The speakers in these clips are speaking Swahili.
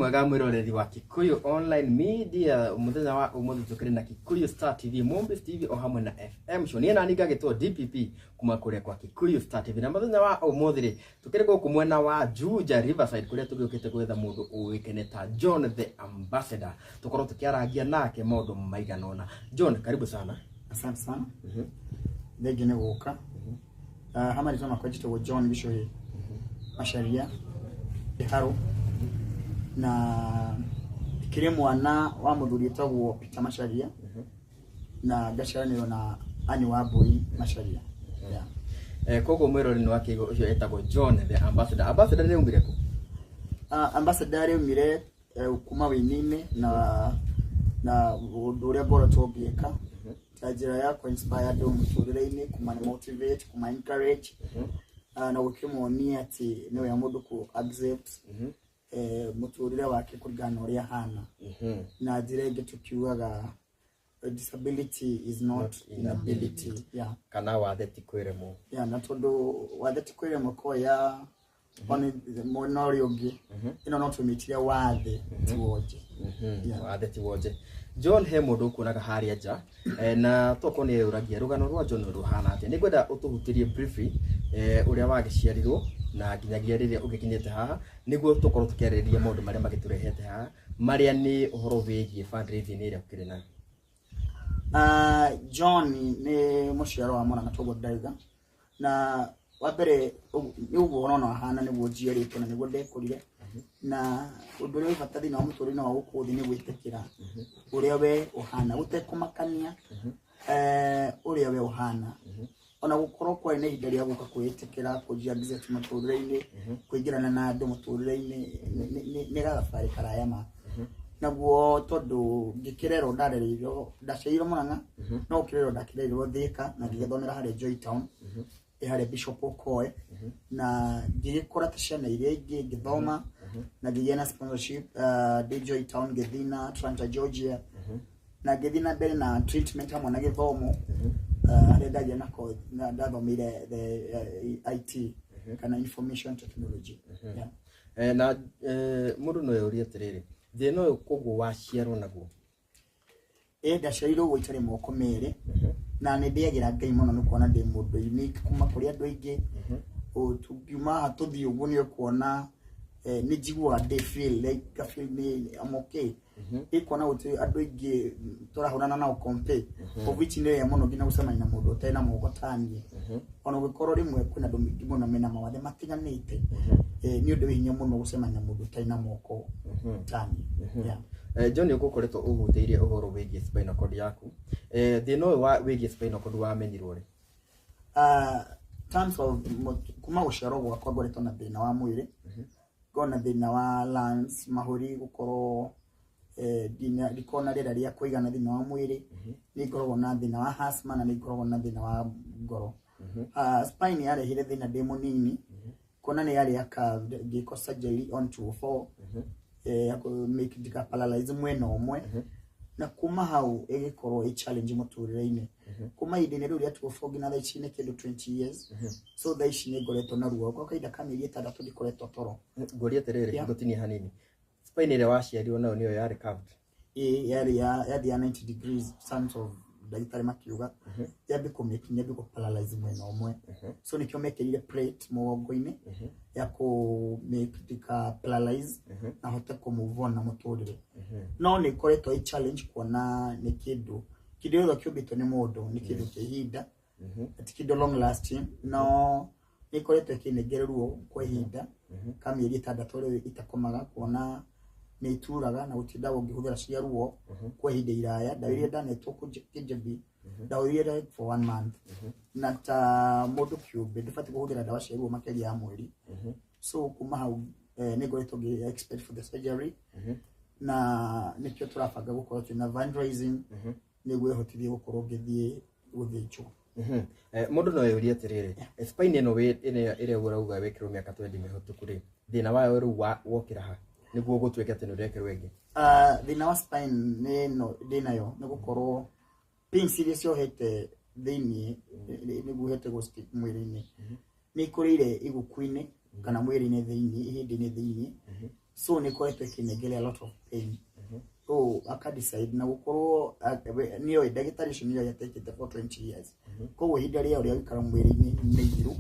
mwega mwiroreri wa Kikuyu Online Media umuthenya wa umuthi tukiri na Kikuyu Star TV Mombis TV o hamwe na FM show ni nani gagitwo DPP kuma kuria kwa Kikuyu Star TV na muthenya wa umuthi tukiri guku mwena wa Juja Riverside kuria tugiukite gwetha mundu uwikene ta John the Ambassador tukorwo tukiaragia nake maundu maiganona. John, karibu sana. Asante sana. Ndege ni guka hama nitoma kwa jito wa John Bishoye Masharia Haro na kire mwana wa muthuri etagwo Peter Masharia na gasharaniro na ani wa Boi Masharia. Kogo mwero ni wake ucio etagwo John the Ambassador. Ambassador ni umire ku? Ambassador ni umire kuma winine na uria bora togieka. Tajira yako inspired umuturire-ini kuma motivate kuma encourage na ukimuonia ati no ya mundu ku accept muturire wake kurigana uria hana na direge tukiugaga disability is not inability kana wathe ti kwiremo na tondu wathe ti kwiremo ko ya on monori ungi ino no tumitiria wathe tuoje wathe ti woje. John he mundu kunaga haria nja na toko ni uragia rugano rwa John ruhana ati nigwenda utuhutirie briefly uria wagiciarirwo na nginyagia riria ugikinyete haha niguo tukorwo tukiarĩrĩria maundu maria magiturehete haha maria ni uhoro wigie fundraising iria ukiri nayo. John ni muciaro wa mwana Togo Daiga na wabere ni uguo hana niguo njiarĩtwo na niguo ndekurire na undu uri batathi na muturire na gukuthi ni gwitikira uria we uhana gutekumakania uria we uhana ona gukorwo kwa ine ihinda ria guka kwitikira kujia gizet muturire-ini kuingirana na andu muturire-ini ni gathabari karaya ma naguo tondu ngikirero ndarereirwo ndaceirwo Murang'a no ukirero ndakirero Thika na ngigethomera hari Joy Town hari Bishop Okoe na ngigikora tishana iria ingi ngithoma na ngigena sponsorship Joy Town Githina Atlanta Georgia na Githina mbere na treatment hamwe na githomo hari ndagia nako ndathomire the IT kana information technology na mundu no yuri atiriri thino uyu koguo waciarwo naguo ndaciarirwo gwitare moko mere na ni ndiagira Ngai muno ni kuona ndi mundu unique kuma kuri andu aingi tugiuma tuthi uguo ni kuona ni jigwa de feel like feel me I'm okay ikona uti andu aingi turahurana na compare which ni ya muno gina gusema ina mundu tena mugotanie ona gukoro rimwe kuna ndu mingi muno mena mawathe matiganite ni undu hinya muno gusema ina mundu tena moko tani John ugukoretwo uhutiirie uhoro wigie spinal cord yaku thino wa wigie spinal cord wamenyirwo ri terms of kuma guciarwo gwakwa ngoretwo na thina wa mwiri gona thina wa lungs mahuri gukorwo ndikona rira ria kuigana thina wa mwiri ni ngoragwo na thina wa asthma na ni ngoragwo na thina wa ngoro spine yarehire thina ndi munini kona ni yari ngiko surgery on 24 ya ku make dika paralyze mwena omwe na kuma hau egikorwo challenge muturire-ini kuma idene ruri atufogi na thaici kindu 20 years so thaici ni ngoretwo na ruo kwa kaida kamiri 6 ndikoretwo toro ngori atiriri ngotini hanini spine ile waciarirwo nayo niyo yari curved yari ya 90 degrees sense of daitari makiuga yabe kumekinya biko paralyze mwena omwe so nikyo mekerire plate mugongo-ini ya ku make dika paralyze na hote ku move on na muturire no ni koretwo challenge kuona ni kindu kidogo kyobito ni mundu ni kindu kihinda ati kindu long lasting no ni koretwo kinegererwo kwa ihinda kamiri 6 itakomaga kuona ni turaga na utinda ungihudira cia ruo kwa ihinda iraya ndawire ndanetwo kujebi ndawire for 1 month na ta mundu kiumbe ndifati kuhudira ndawa cia ruo makeria ya mweri so kuma hau ni ngoretwo ngi expect for the surgery na nikyo turabanga gukorwo tuna fundraising ni gwehotithie gukorwo ngithie guthichwo mundu no yuri atiriri spine no we ire urauga wekirwo miaka 20 mihotuku ri thina wayo ru wokira ha niguo gutweka teno rekerwo wengi thina wa spine no dinayo ni gukorwo pains iria ciohete thini niguo hete go stick mwiri-ini ni kurire iguku-ini kana mwiri-ini thini hindi-ini thini so ni koete kinegele a lot of pain so aka decide na gukorwo niyo ndagitari cio niyo yatekete for 20 years koguo hinda ria uria wikara mwiri-ini ni iru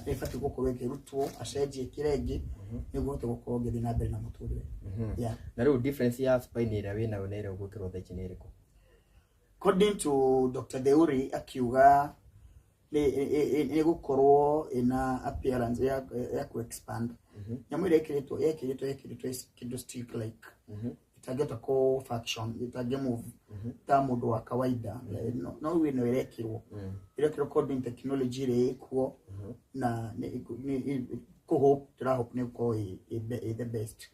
ifati gukorwo ikirutwo acenjie kirengi niguo hote gukorwo ngithi na mbere na muturire na riu difference ya spine ira wina na ira ugukirwo thaici ni iriku? According to Dr. Deuri akiuga ni gukorwo ina appearance ya ku expand nyamu ile kiritwo kido stick like itageta ko faction itage move ta mundu wa kawaida no we no irekirwo according technology ile ikuo na ko hope tira hope ni ko the best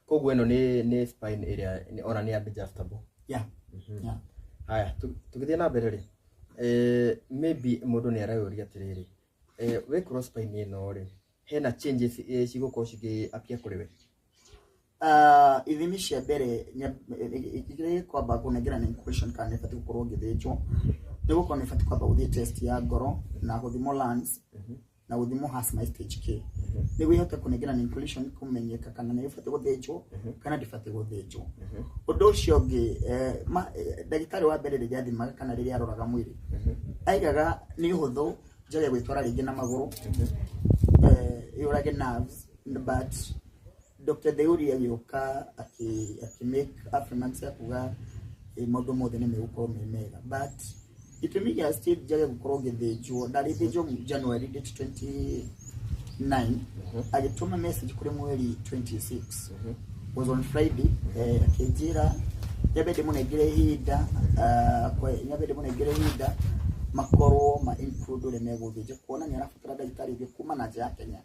koguo eno ni spine area ona ni adjustable haya tugithie na mbere ri maybe mundu ni arayuria atiriri we cross spine ino ri hena changes cigukorwo cigiapia kuri we? Ithimi cia mbere igire kwamba kunengera na inclusion kana ifati gukorwo ngithĩnjwo ni gukorwo ifati kwamba guthie test ya ngoro na guthimo lungs na guthimo asthma stage K ni wihote kunengera na inclusion kumenyeka kana ni ifati guthĩnjwo kana ndifati guthĩnjwo. Undu ucio ngi ndagitari wa mbere riria athimaga kana riria aroraga mwiri aigaga ni uhuthu njage gwitwara ringi na maguru yurage nerves but Dr. Deuri agioka make affirmation ya kuga modo mothe ni megukorwo mega but itumi ya still njage gukorwo ngithĩnjwo ndari thĩnjwo January date 29 agituma message kuri mweri 26 was on Friday akinjira yabede munegere hinda yabede munegere hinda makorwo ma include le meguthĩnjwo kuona ni arabatara ndagitari kuma na nja ya Kenya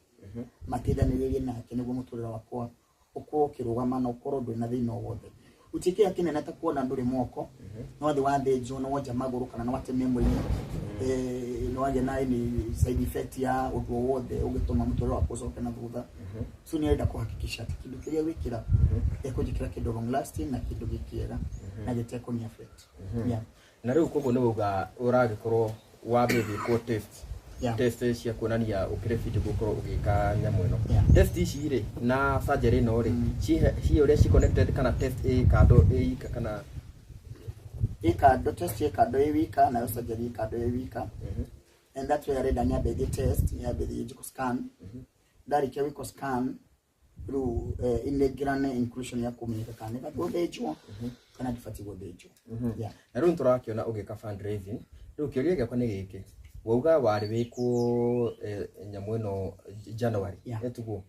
matithaniririe nake niguo muturira wakwa uko kirugama na ukorwo ndwina thina wothe utike akinene ta kuona nduri moko no thi wathĩnjwo no wonja maguru kana no wateme mwĩrĩ no wage na ni side effect ya undu wothe ugituma muturira wakwa ucoke na thutha so ni enda kuhakikisha ati kindu kiria wikira ekujikira kindu long lasting na kindu gikiega na giteko ni effect na riu koguo ni uga uragikorwo wabithi ko test test cia kuonania ukire fit gukorwo ugika nyamu ino test ici ri na surgery no ri ci uria ci connected kana test kado kana kado test kado wika na surgery kado wika and that's where read anya the test ya the scan dari ke wiko scan through integrane inclusion ya kumenyeka kana guthĩnjwo kana ndifati guthĩnjwo na riu turakiona ugika fundraising riu kiuria gakwa ni giki wauga wari wiko nyamu ino January etugo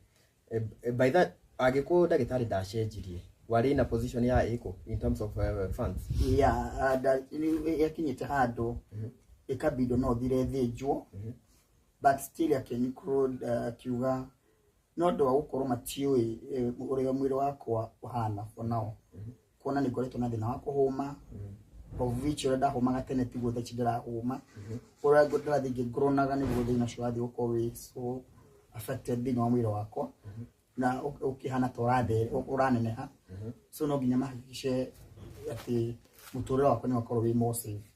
by that agiko ndagitari ndacenjirie wari in a position ya iko in terms of funds yakinyite handu ikabido no thire thĩnjwo but still can include kiuga no ndo gukorwo matiui uria mwiri wakwa uhana for now kuona ni ngoretwo na thina wa kuhuma of which ura ndahumaga tene tiguo tha chidara huma ura godra thige gronaga ni guo thina cio athi uko so affected thina wa mwiri wakwa na ukihana torathe uraneneha so no nginya mahakikishe ati muturire wakwa ni wakorwo wi more safe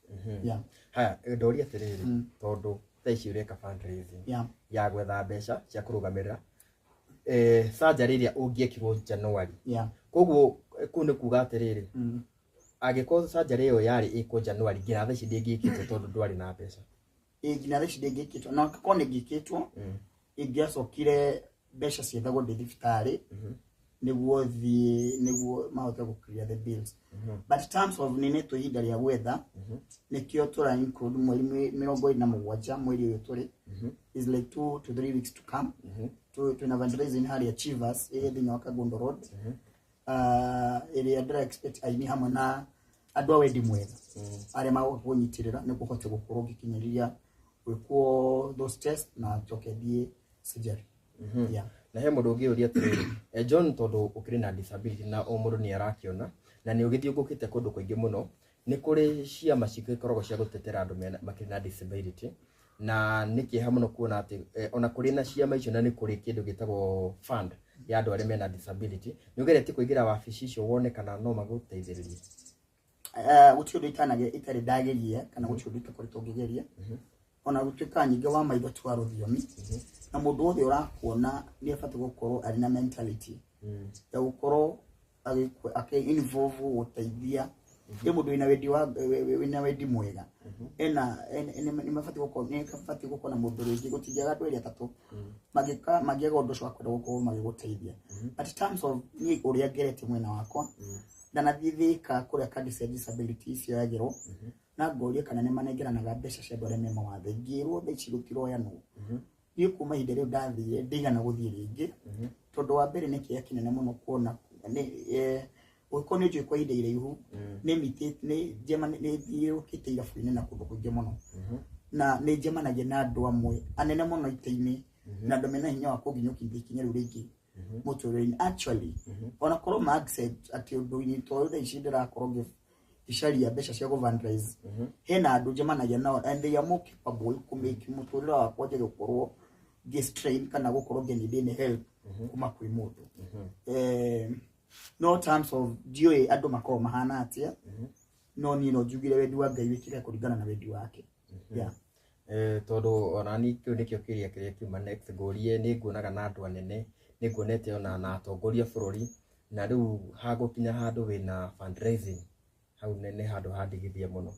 haya ndoria atiriri tondu thaici ureka fundraising ya gwetha mbeca cia kurugamirira surgery iria ungiekirwo January koguo kune kuga atiriri agiko surgery yo yari iko January ngira tha ndingikitwo tondu ndwari na mbeca ngira tha ndingikitwo no kakone ngikitwo ingiacokire mbeca ciethagwo ndi thibitari niguo mahote gukria the bills but terms of nineto hinda ria gwetha nikio tura include mweri 27 mweri uyu turi is like 2 to 3 weeks to come to na fundraising hali achievers thina wa Kagondo Road area dra expect aini hamwe na andu a wendi mwega aria magũkunyitirĩra nĩ kũhote gũkorwo gĩkinyĩria gwĩkwo those tests na tokethie surgery na he mũndũ ũngĩ ũria atĩrĩrĩ John tondu ukiri na disability na o mũndũ nĩ arakiona na nĩ ũgĩthiĩ ũgũkĩte kũndũ kũingĩ mũno nĩ kũrĩ ciama cigĩkoragwo cia gũtetera andũ makĩrĩ na disability na nĩkĩeha mũno kuona atĩ ona kũrĩ na ciama icio na nĩ kũrĩ kĩndũ gĩtagwo fund ya andũ arĩa mena disability nĩ ũgeretie kũingĩra wabici icio wone kana no magũteithĩrĩrie gũtirĩ ũndũ itarĩ ndageria kana gũtirĩ ũndũ itakoretwo ngĩgeria ona gũtuĩka nyingĩ wa maitho twa rũthiomi na mundu wothe urakuona ni afate gukorwo ari na mentality ya gukorwo involve guteithia ye mundu wina wendi mwega ni mafati gukorwo na mundu ringi gutijaga andu eri atatu magiega undu ucio akwenda gukorwo magiguteithia at terms of ni uria ngerete mwena wakwa ndanathithika kuria kandi cia disability icio yagirwo na ngoria kana ni manengeranaga mbeca cia ndore memo wathe ngirwo thaici gutirwo yanu ni kuma hinde riu ndathire ndigana guthie ringi tondu wa mbere ni kia kinene muno kuona ni uko ni kwa hinde iraihu ni mitite ni jema ni yukite irafu-ini na kundu kuingi muno na ni jemanagia na andu amwe anene muno ite-ini na andu mena hinya wa kunginyukia ikinya riu ringi muturire actually ona korwo ma accept ati undu-ini to thaici ndirakorwo isharia mbeca cia fundraise hena andu jemanagia nao and they are more capable kumake muturira wakwa njege gukorwo strain kana gukorwo ngeni help kuma kwi mundu no terms of dio andu makorwo mahana atia no ni no jugire wendi wa Ngai wikire kuringana na wendi wake tondu ona ni kiu nikio kiria kiuma next gorie ni nguonaga na andu anene ni nguonete ona na atongoria bururi na riu hagukinya handu wina fundraising hau nene handu handigithia muno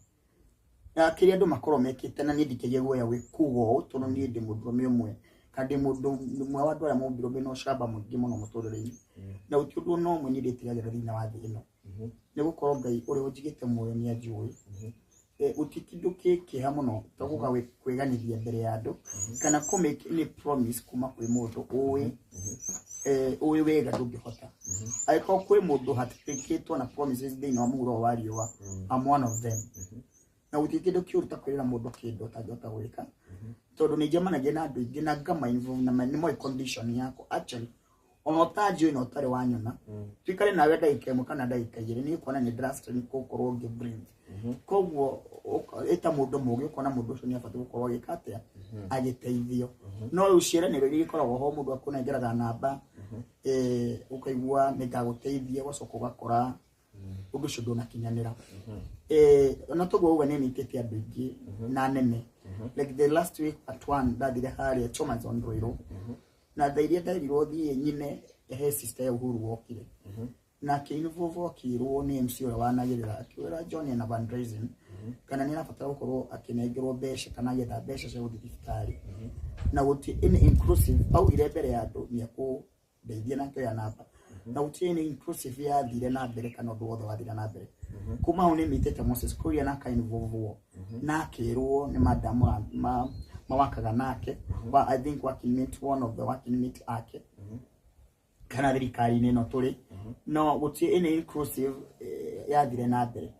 kiria andu makorwo mekite na ni ndikege guoya wikugo tondu ni ndi mundu umwe kandi mundu mwe wa andu aria mombirwo mena ucamba mwingi muno muturire-ini na utiundu no mwe ni nditigagira thina wa thi ino ni gukorwo Ngai uri unjigite muoyo ni ajui utikindu kiha muno toguka kwiganithia mbere ya andu kana ku make any promise kuma kwi mundu uwi wega ndungihota aiko kwi mundu hatikitwo na promises thini wa muguro wa riwa I'm one of them na utikindu kiuruta kwirira mundu kindu utangihota gwika tondu ni jemanagia na andu ingi na ngama involve na ni moi condition yako actually ono tajo ino tare wanyona tikare na wenda ikemo kana ndaika igiri ni kona ni drast ni kokoro nge breathe koguo eta mundu mugi kona mundu ucio ni afate gukorwo gikatea agiteithio no uciraniro iri ikoragwo ho mundu akunengeraga namba ukaigua ni ngaguteithia gwacoka ugakora undu ucio ndunakinyanira ona togo uwe ni mitete andu ingi na nene like the last week at one ndathire haria Chomas on Roiro na thairia ndairirwo thie nyine he sister ya Uhuru wokire na kiinvovo akirwo ni MC ora wanagirira akiwira John na fundraising kana ni nafatara gukorwo akinengerwo mbeca kana getha mbeca cia guthibitari na guti in inclusive au ile mbere ya andu ni ku ndeithia na kyo ya namba na guti ni inclusive ya thire na mbere kana ndu wothe wathira na mbere kuma hu ni mitete Moses Kuria na kainvovo na akirwo ni madam mawakaga nake but I think working meet one of the working meet ake kana thirikari nino turi no guti ine inclusive yathire na mbere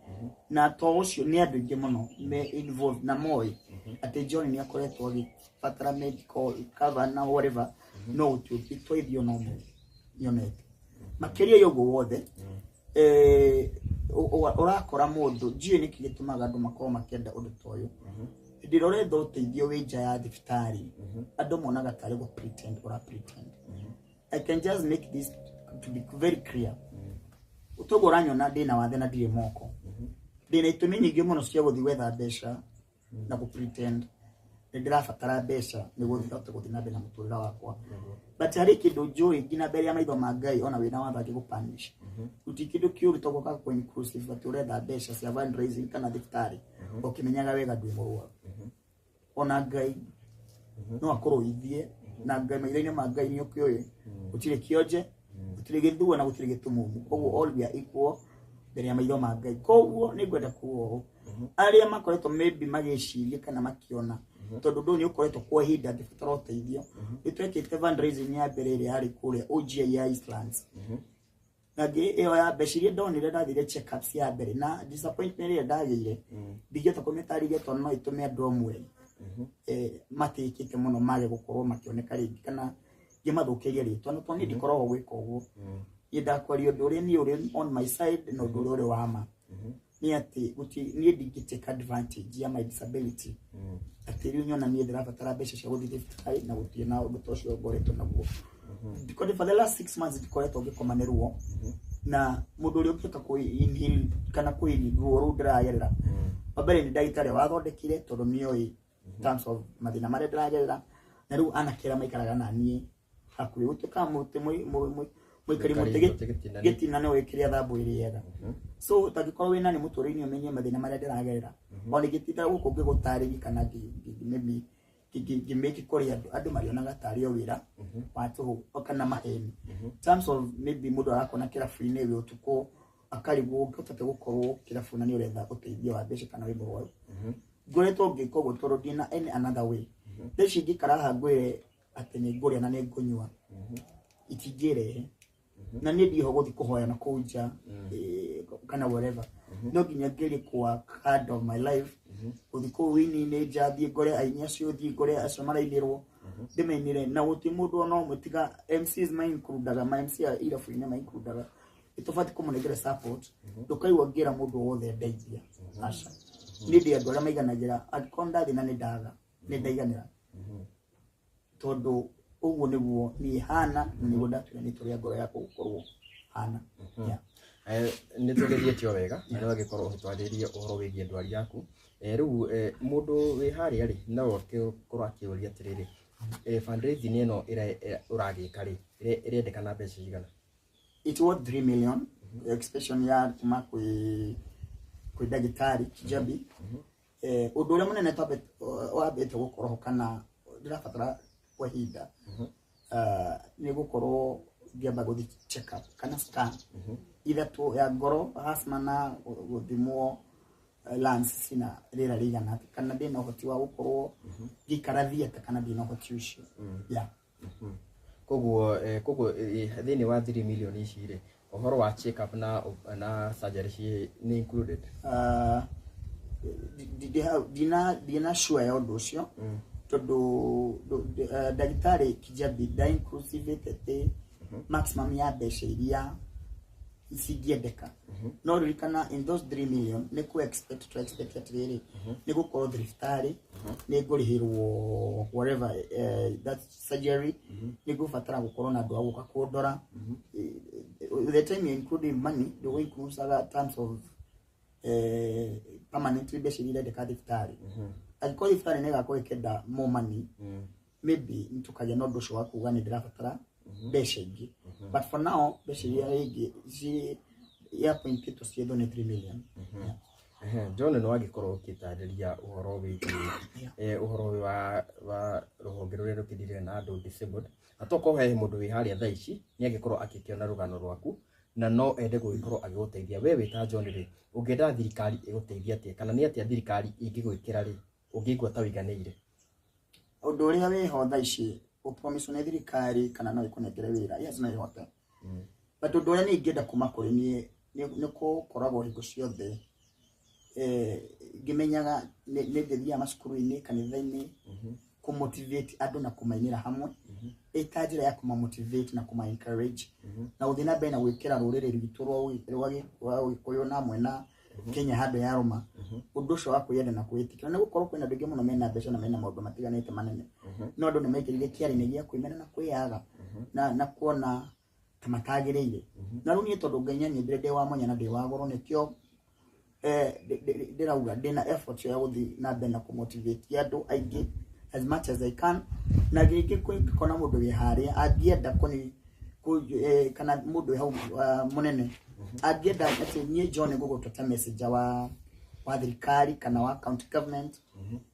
na to ucio ni andu ingi muno me involved na moi ati John ni akoretwo agipatara medical cover na whatever no twithio no mo nyonete makiria yogo wothe urakora mundu njui ni kigitumaga andu makorwo makenda undu toyo ndirore tho teithio wija ya thibitari andu monaga tari go pretend or pretend I can just make this to be very clear utogora nyona ndina wathe na ndire moko ndina itumi nyingi muno cia guthi wetha mbeca na go pretend ndirafatara mbeca ni guthi guthi na mbere na muturira wakwa but hari kindu njui ngina mbere ya maitho ma Ngai ona wina watha ki gupanish utikindu kiuru togoka ko inclusive but uretha mbeca cia fundraising kana thibitari ukimenyaga wega ndwi murwa ona Ngai no akorwo ithie na Ngai maitho-ini ma Ngai ni ukioye utire kionje utire githuo na utire gitumumu koguo all we are equal mbere ya maitho ma Ngai koguo ni ngwenda kuo aria makoretwo maybe magiciria kana makiona tondu ndu ni ukoretwo kwa hinda ndibatara uteithio itwekite fundraising ya mbere iri hari kuria OGA ya Islands nagi iyo ya beshirie ndonire ndathire check ups ya mbere na disappointment iri ndagire ndigeta kometari geto no itume andu amwe matikite muno mage gukorwo makioneka ringi kana gimathukiria ritwa no toni ndikoragwo gwika uguo indakwario nduri ni uri on my side no nduri wama ni ati guti ni ndingiteka advantage ya my disability ati riu nyona ni ndirabatara mbeca cia guthithiftai na gutie na undu tocio ngoretwo naguo because for the last 6 months ndikoretwo ngikomanerwo na mundu uri ukita ku inhale kana ku ini ruo ndirayerera babere ni ndagitari wathondekire tondu nioi terms of mathina mare ndiragerera na riu anakera maikaraga na nie hakuhi utuka muti mwikari muti gitina ne wekiria thambu iri yega so tagikorwo wina ni muturini umenye mathina maria ndiragerera oni gitita guku ngigutari kana maybe gimeki kori andu marionaga tari o wira watu okana maheni terms of maybe mudo arakona kirabu-ini wi utuko akarigwo utate gukorwo kirabu-na ni uretha uteithio wa mbeca kana wi murwaru ngoretwo ngiko gutoro dina any another way theci ngikara hangwire ati ni nguria na ni ngunyua itingire na ni ndiho guthi kuhoya na kuja kana whatever no nginya ngiri kwa card of my life guthi ku wini ni jathi ngore ainya cio thi ngore acio marainirwo ndimenire na guti mundu no mutiga MCs main kurudaga ma MC ira fuine main kurudaga itofati kumunegera support ndukaigwa ngira mundu wothe ndeithia asha ni ndi andu aria maiganagira akonda thina ni ndaga ni ndaiganira tondu uguo niguo ni hana niguo ndatwira ni turia ngoro yakwa gukorwo hana ni tugerie wega na no gikorwo utwaririe uhoro wigie ndwari yaku riu mundu wi haria ri no gikorwo akiuria atiriri fundraising ino uragika ri irendekana mbeca cigana it worth 3 million expression ya kuma kwi dagitari Kijabi undu uria munene wambite gukorwo kana ndirabatara kwa hinda ni gukorwo ngiamba guthi check up kana scan ithatu ya ngoro asthma na guthimwo lungs sina rira rigana kana ndina uhoti wa gukorwo ngikara thieta kana ndina uhoti ucio koguo thini wa 3 million ici ri uhoro wa check up na surgery ni included dina sure ya undu ucio tondu dagitari Kijabi da inclusive tete maximum ya mbeca iria isingiendeka no ririkana in those 3 million ni ku expect atiriri ni gukorwo thirikari ni ngurihirwo whatever that surgery ni gufatara gukorwo na andu aguka kundora the time you include money the way kusaga terms of permanent mbeca iria ndeka thirikari angĩkorwo thirikari nĩ gakorwo ikenda more money maybe ntukagia no ndusho wa kuga ni ndirabatara mbeca ingĩ but for now mbeca iria ingĩ ci ya point to cietho ni 3 million John no agikorwo ukitariria uhoro wigie uhoro wa ruhonge ruria rukithire na andu disabled atoko he mundu wi haria thaa ici ni agikorwo akikiona rugano rwaku na no ende gugikorwo agiguteithia we wita John ri ungenda thirikari iguteithia atia kana ni atia thirikari ingigwikira ri ungigwa ta wiganire undu uria wiho thaa ici upromise ni thirikari kana no ikunengere wira yes no ihote but undu uria ni ingenda kuma kuri ni gukoragwo hingo ciothe ngimenyaga ni ndithia macukuru-ini kanitha-ini ku motivate andu na kumainira hamwe ita njira ya kuma motivate na kuma encourage na uthina mbere na gwikira ruriri rwitu rwa Gikuyu na mwena Kenya handu ya Roma undu ucio wa kwiyenda na kwitikira ni gukorwo kwina ndungi muno mena mbeca na mena maundu matiganite manene no andu ni mekirire kiari-ini gia kwimena na kwiyaga na kuona tamatagiriire na riu ni tondu Ngai nyambire ndi wa mwanya na ndi wa goro nikio ndirauga ndina effort ya guthi na mbere na kumotivate andu aingi as much as I can na giki kona mundu wi haria angienda kana mundu hau munene angienda ati nie John gugutota message wa thirikari kana wa county government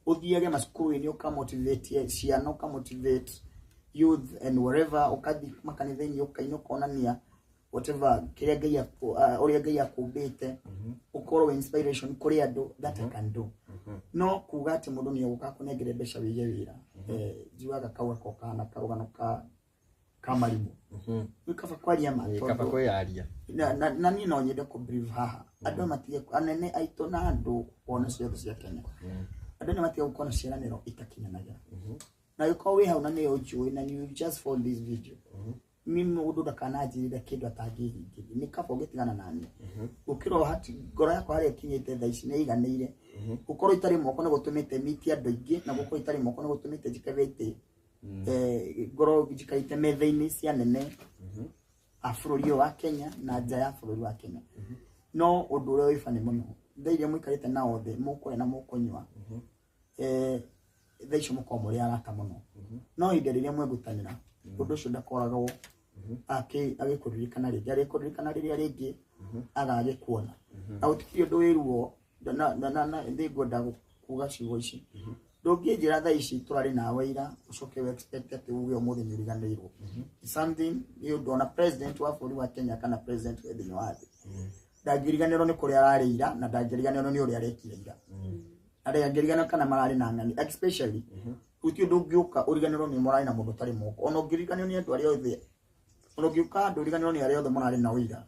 uthiage macukuru-ini ukamotivate ciana ukamotivate youth and wherever ukathi makanitha-ini ukainonania whatever kiria Ngai uria Ngai akumbite ukorwo inspiration kuri andu that I can do no kuga ati mundu ni aguka kunengere mbeca wige wira jiwaga kauga kokana karugano ka marimu nikaba kwaria mato kaba kwaria na ni no nyende ku brief haha andu matige anene aito na andu ona ciothe cia Kenya andu ni matige gukona ciaraniro itakinyanaga na yuko we hau na ni ujui na you just follow this video mimi mundu ndakana njirira kindu atangihingiri ni kaba ugitigana nani ukiro hati ngoro yakwa haria kinyite thaa ici ni iganire ukorwo itari moko ni gutumite miti andu ingi na gukorwo itari moko ni gutumite jikavete ngoro jikaite metha-ini cia nene a bururi wa Kenya na nja ya bururi wa Kenya no undu uria wifani muno thairia muikarite na othe muko na mukunywa thaicio muko muri arata muno no inde riria mwegutanira undu ucio ndakoragwo agikuririkana riria ringi agagikuona na utikiri undu wiruo na ndigwenda kuga ciugo ici ndungĩnjĩra thaa ici turarĩ nawe ira ucoke we expect ati uge umuthi nĩ uriganĩirwo something you ndona president wa bũrũri wa Kenya kana president wa thĩinĩ wa thĩ ndangĩriganĩrwo nĩ kũrĩa ararĩ ira na ndangĩriganĩrwo nĩ ũrĩa arekire ira arĩa ngĩriganĩrwo kana mararĩ na ng'ani especially uti ũndũ ũngĩũka ũriganĩrwo nĩ mũrarĩ na mũndũ ũtarĩ moko ona ũngĩriganĩrwo nĩ andũ arĩa othe ona ũngĩũka andũ ũriganĩrwo nĩ arĩa othe mũrarĩ na ũira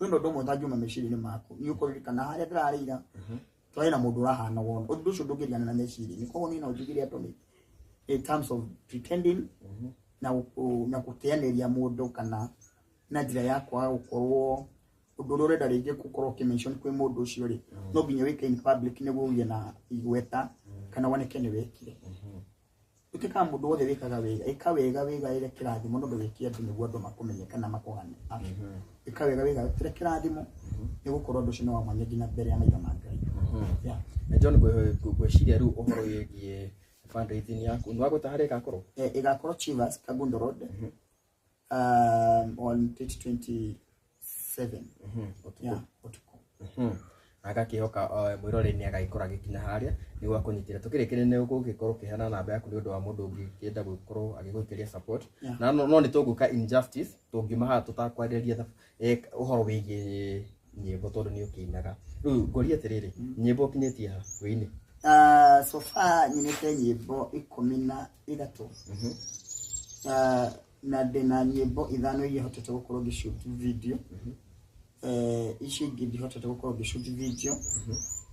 kwĩna ũndũ ũmwe ũtangiuma meciria-inĩ maku nĩ ũkũririkana harĩa ndĩrarĩ ira twari na mũndũ ũrahana wona ũndũ ũcio ndũngĩriganĩra meciria-inĩ koguo niĩ no njugire andũ nĩ in terms of pretending na gũteanĩria mũndũ kana na njĩra ya kwaga gũkorwo ũndũ ũrĩa ũrenda rĩngĩ gũkorwo ũkĩmention kwĩ mũndũ ũcio rĩ no nginya wĩke in public nĩguo ũgĩe na igweta kana woneke nĩ wekire ũtĩka mũndũ wothe wĩkaga wega ĩka wega wĩgaĩre kĩrathimo no ndũgĩkie andũ nĩguo andũ makũmenye kana makũgane ĩka wega wĩgaĩre kĩrathimo nĩgũkorwo ũndũ ũcio no wamanye nginya mbere ya maitho ma Ngai. Na John gwĩciria rĩu ũhoro wĩgiĩ fundraising yaku nĩ wagũta harĩa ĩgakorwo ĩgakorwo Chivas Kagundo Road on 2027 utuku agakĩhoka mwĩroreri agagĩkora gĩkinya harĩa nĩguo akũnyitĩre tũkĩrĩkĩrĩ nĩ ũgũgĩkorwo ũkĩheana namba yaku nĩ ũndũ wa mũndũ ũngĩkĩenda gũkorwo agĩgũikĩria support na no nĩ tũgũka injustice tũngiuma haha tũtakwarĩria ũhoro wĩgiĩ nyĩmbo tondũ nĩ ũkĩinaga rĩu ngoria atĩrĩrĩ nyĩmbo ũkinyĩtie ha wĩinĩ so far nyinĩte nyĩmbo 13 na ndĩna nyĩmbo ithano iria hotete gũkorwo ngĩshoot video ici ingĩ ndihotete gũkorwo ngĩshoot video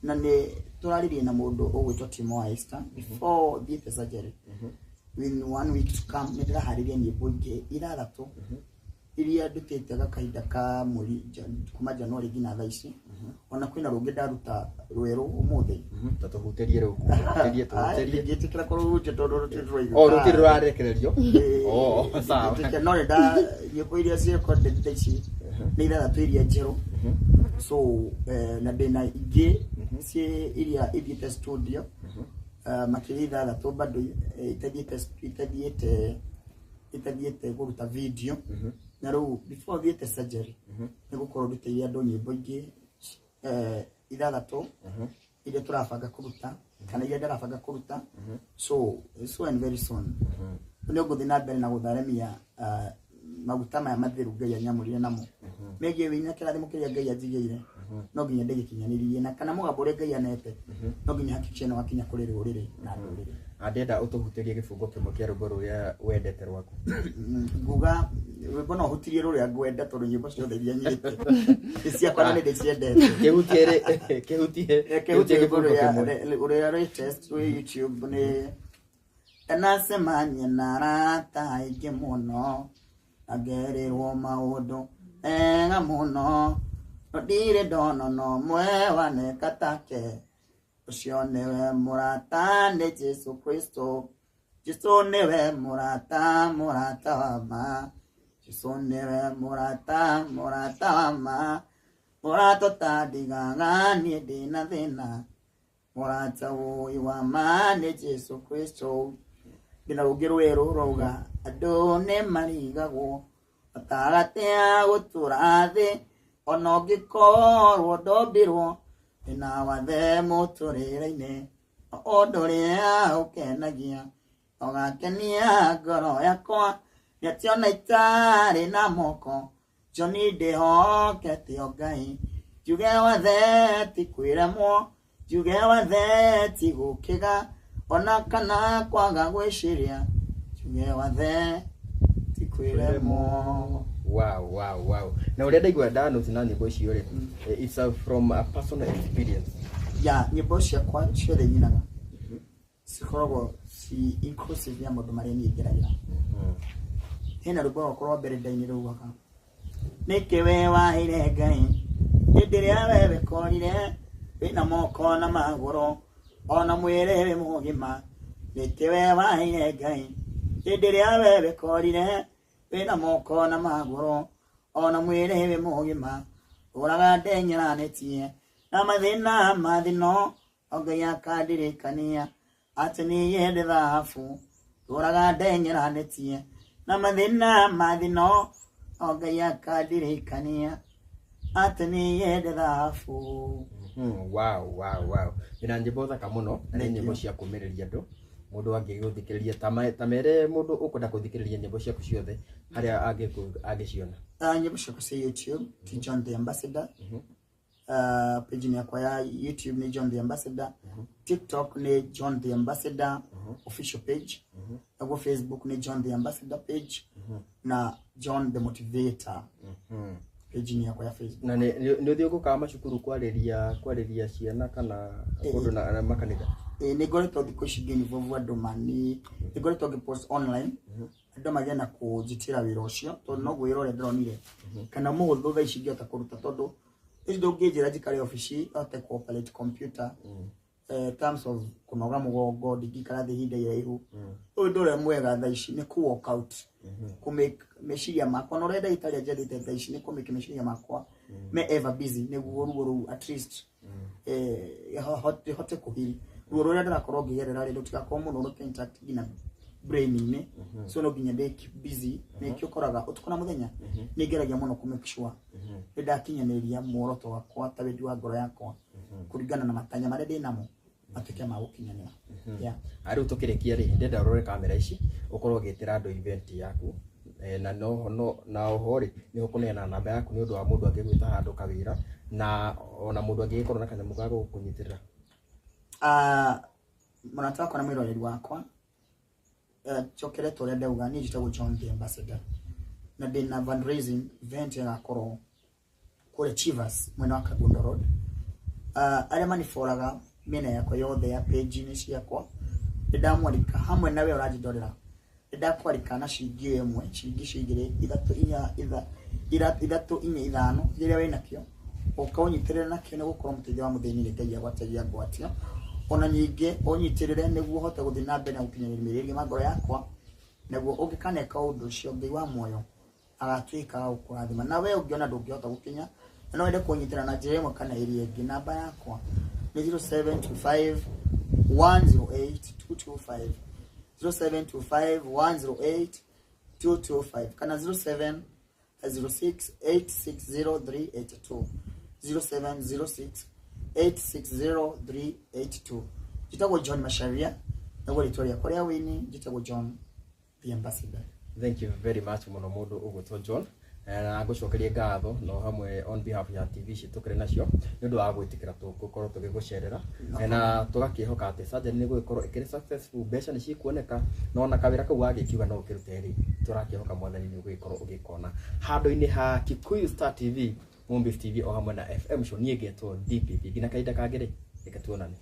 na nĩ tũraririe na mũndũ ũgwĩtwo Timo wa Easter before thiĩte surgery within 1 week to come nĩ ndĩraharĩria nyĩmbo ingĩ 6 iria ndutĩte gakahinda ka mweri kuma January nginya thaa ici ona kwĩna rũngĩ ndaruta rwerũ ũmũthĩ tũhutĩrie rĩu tũhutĩrie ngĩtĩkĩra kũruta tondũ rũtirĩ rũrarekererio sawa no nyĩmbo iria ciĩko ndĩte ici nĩ 6 iria njerũ so na ndĩna ingĩ iria ithiĩte studio makĩria 6 bado itathiĩte kũruta video na rĩu before thiĩte surgery nĩ gũkorwo ndutĩire andũ nyĩmbo ingĩ 6 iria tũrabanga kũruta kana iria ndarabanga kũruta so and very soon nĩ ngũthiĩ na mbere na gũtharemia maguta maya matheru Ngai anyamũrire namo megiĩ wĩnya kĩrathimo kĩrĩa Ngai anjigĩire no nginya ndĩgĩkinyanĩrie na kana mũgambo ũrĩa Ngai anete no nginya hakikice no wakinya kũrĩ rũrĩrĩ na ndũrĩrĩ andenda ũtũhutĩrie gĩbungo kĩmwe kĩa rwĩmbo rũrĩa wendete rwaku nguga rwĩmbo no hutirie rũrĩa ngwenda tondũ nyĩmbo ciothe iria nyirĩte ciakwa nĩ ndĩciendete kĩhutie gĩbungo kĩmwe ũrĩa latest wĩ YouTube nĩ anacemania na arata aingĩ mũno agerĩrwo maũndũ ega mũno ndirĩ ndona no mwe waneka take ũcio nĩwe mũrata nĩ Jesũ Kristo Jesũ nĩwe mũrata wa ma Jesũ nĩwe mũrata wa ma mũrata ũtandigaga niĩ ndĩna thĩna mũrata ũyũ wa ma nĩ Jesũ Kristo ndĩna rũngĩ rwerũ rauga andũ nĩ marigagwo gatagatĩ ya gũtũra thĩ ona ũngĩkorwo ndombirwo na wathe mũtũrĩre-inĩ ũndũ ũrĩa ũkenagia ũgakenia ngoro yakwa nĩ atĩ ona itarĩ na moko Johni ndĩhokete o Ngai njuge wathe ti kwĩremwo njuge wathe ti gũkĩga ona kana kwaga gwĩciria njuge wathe ti kwĩremwo. Wow. Na ũrĩa ndaigua ndanote na nyĩmbo icio rĩ it's from a personal experience. Nyĩmbo ciakwa ciothe nyinaga cikoragwo ci inclusive ya maũndũ marĩa niĩ ngeragĩra. Hena rwĩmbo rwakorwo mbere ndainĩ rũugaga nĩkĩ we waheire Ngai hĩndĩ ĩrĩa we wĩkorire wĩna moko na magũrũ ona mwĩrĩ wĩ mũgima nĩkĩ we waheire Ngai hĩndĩ ĩrĩa we wĩkorire wĩna moko na magũrũ ona mwĩrĩ wĩ mũgima ũraga ndenyeranĩtie na mathĩna mathino o Ngai akandirikania atĩ nĩ yende thahabu turaga ndengera netie na mathina mathino ogaya kadirikania atani yede thafu. Wow. Ina nyimbo thaka muno na nyimbo cia kumiriria andu. Mundu angiguthikiriria tamere mundu ukunda kuthikiriria nyimbo cia kuciothe haria angiciona. Nyimbo cia kucia YouTube ti John the Ambassador. Page ni yakwa ya YouTube ni John the Ambassador. TikTok ni John the Ambassador official page. Na Facebook ni John the Ambassador page. Na John the Motivator. Page ni yakwa ya Facebook. Na ni uthio guka macukuru kwariria ciana kana kundu na makanitha. Ni goretwo thikũ ici ngĩinvolve andũ mani ni goretwo ngĩpost online andũ magena kũnjitĩra wĩra ũcio tondũ no wĩra ũrĩa ndĩronire kana mũhũthũ thaa ici ngĩhota kũruta tondũ ici ndũngĩnjĩra njikare ofici hote kuoperate computer terms of kunoga mũgongo ndingĩikara thĩ ihinda iraihu ũyũ ndũ ũrĩa mwega thaa ici nĩ ku work out kumake meciria makwa na ũrĩa ndagĩtarĩ anjethete thaa ici nĩ kumake meciria makwa me ever busy nĩguo ruo rũu at least hote kuhiri ruo rũrĩa ndĩrakorwo ngĩgerera rĩ rũtigakorwo mũno rũkĩintact nginya brain-inĩ so no nginya ndĩ keep busy nĩkĩo ũkoraga ũtukũ na mũthenya nĩ ngeragia mũno ku make sure nĩ ndakinyanĩria muoroto wakwa ta wendi wa ngoro yakwa kũringana na matanya marĩa ndĩ namo matuĩke ma gũkinyanĩra. Rĩu tũkĩrĩkia rĩ ndĩrenda ũrore kamera ici ũkorwo ũgĩtĩra andũ event yaku na na oho rĩ nĩ ũkũneana namba yaku nĩ ũndũ wa mũndũ angĩgwĩta handũ kawĩra na ona mũndũ angĩgĩkorwo na kanyamũ ga gũkũnyitĩrĩra. Mwanataka kwa na mwĩroreri wakwa chocolate ũrĩa ndauga niĩ njĩtagwo John the Ambassador na ndĩna fundraising event ĩgakorwo kũrĩa Chivas mwena wa Kagundo Road. Arĩa maniforaga mĩena yakwa yothe ya page-inĩ ciakwa ndamwandĩka hamwe nawe ũranjindorera ndakwarĩka na ciringi ĩmwe ciringi cigĩrĩ ithatũ inya ithano rĩrĩa wĩna kĩo ũkaũnyitĩrĩra nakĩo nĩ gũkorwo mũteithia wa mũthĩni Ngai agwateria ngwatio ona nyingĩ ũnyitĩrĩre nĩguo hote gũthiĩ na mbere na gũkinyanĩria mĩrĩre ma ngoro yakwa nĩguo ũngĩkaneka ũndũ ũcio Ngai wa muoyo agatuĩka gũkũrathima na we ũngĩona ndũngĩhota gũkinya na no wende kũnyitĩrĩra na njĩra ĩmwe kana ĩrĩa ĩngĩ namba yakwa nĩ 0725 108 225 0725 108 225 kana 0706 860 382 0706860382. Jitagwo John Masharia na Victoria Korea wini jitagwo John the Ambassador. Thank you very much muno mundu ugutwo John na ngucokeria ngatho no hamwe on behalf ya TV citukire nacio ni ndu wa gwitikira tugukorwo tugigucerera na tugakihoka ati Surgeon ni gukorwo ikiri successful mbeca ni cikuoneka no na kawira kau wagikiuga no ukirute ri turakihoka mwathani ni gukorwo ugikona handu-ini ha Kikuyu Star TV Moonbeef TV o hamwe na FM show niĩ ngetwo DPP ngina kaida kagere ikatuonane.